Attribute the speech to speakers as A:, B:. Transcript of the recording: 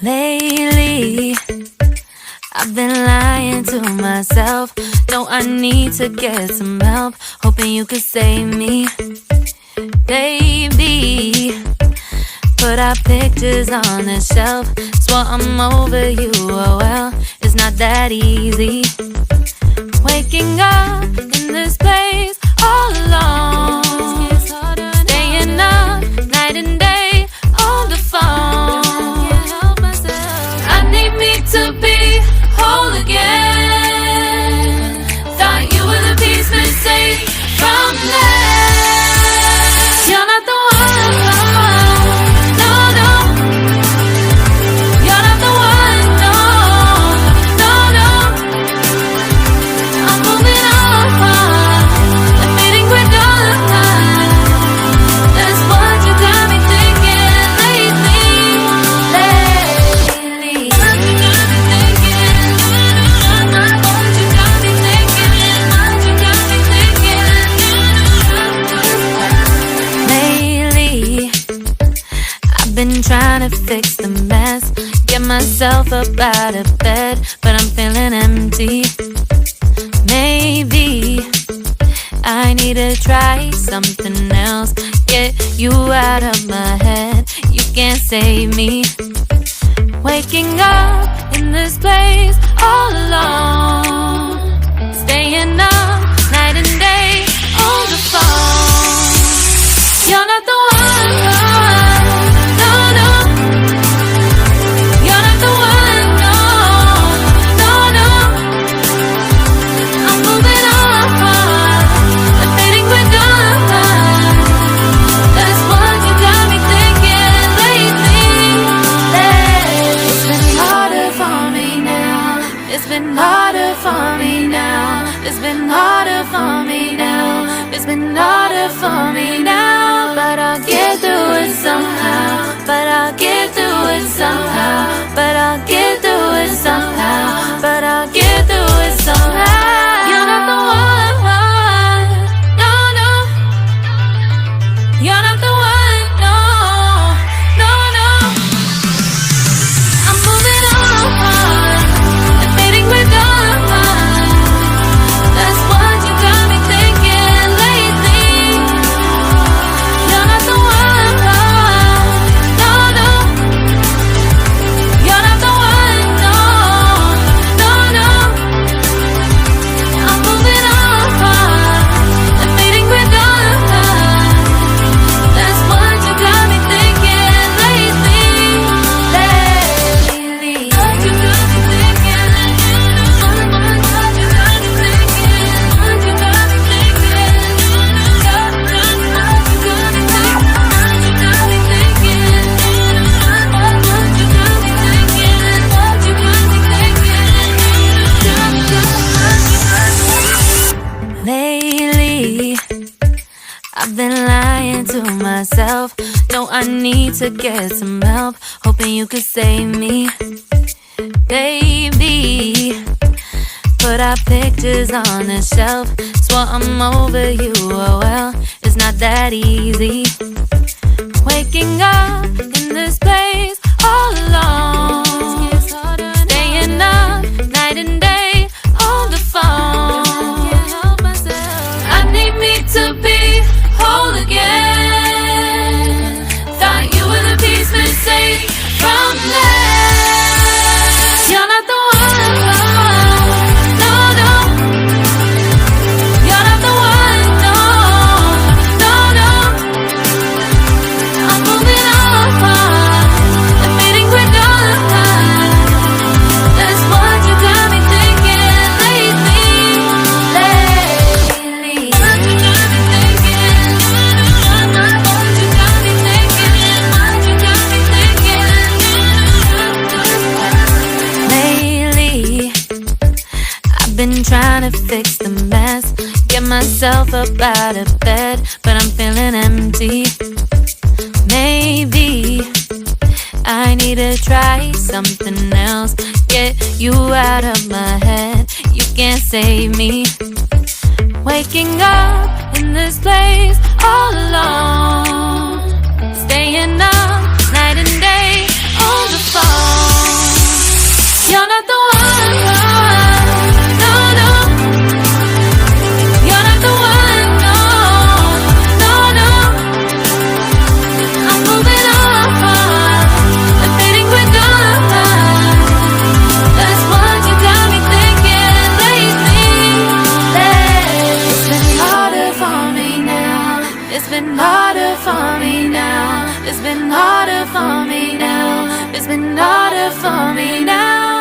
A: Lately, I've been lying to myself. No, I need to get some help. Hoping you could save me, baby. Put our pictures on the shelf. Swore I'm over you, oh well, it's not that easy. Waking up in this place all alone, staying up night and day on the phone. I need me to be whole again. Thought you were the piece missing from last. You're not the one, no, no. You're not the one, no, no, no. I'm moving on, the feeling we're done. That's what you got me thinking lately. What you got me thinking? What you got me thinking? What you got me thinking? Lately, I've been trying to fix the mess, get myself up out of bed, but I'm feeling empty. Maybe I need to try something else, get you out of my head. You can't save me. Waking up in this place all alone, staying up night and day on the phone. You're not the one, no, no. You're not the one, no, no, no. I'm moving on, the feeling we're done. That's what you got me thinking lately. It's been harder for me now. It's been harder for me now. It's been harder for me now. It's been harder for me now. But I'll get through it somehow. But I'll get through it somehow. But I'll get through it somehow. But I'll get through it somehow. You're not the one, no, no. You're not the one, no, no, no. I'm moving on, the feeling we're done. That's what you got me thinking lately. You're not the one, no, no. You're not the one, no, no, no. I'm moving on, the feeling we're done. That's what you got me thinking lately. What you got me thinking? What you got me thinking? What you got me thinking? What you got me thinking? What you got me thinking? What you got me thinking? Lately, I've been lying to myself. No, I need to get some help. Hoping you could save me, baby. Put our pictures on the shelf. Swore I'm over you, oh well, it's not that easy. Waking up in this place all alone, staying up night and day on the phone. I need me to be whole again. Thought you were the piece missing from last. You're not the one, no, no. You're not the one, no, no, no. I'm moving on, the feeling we're done. That's what you got me thinking lately. What you got me thinking? What you got me thinking? What you got me thinking? Lately, I've been trying to fix the mess, get myself up out of bed, but I'm feeling empty. Maybe I need to try something else, get you out of my head. You can't save me. Ending up in this place all alone, staying up night and day on the phone. You're not the one, no, no. You're not the one, no, no, no. I'm moving on and fading with good. That's what you got me thinking lately. It's been harder for me now. It's been harder for me now. It's been harder for me now. It's been harder for me now.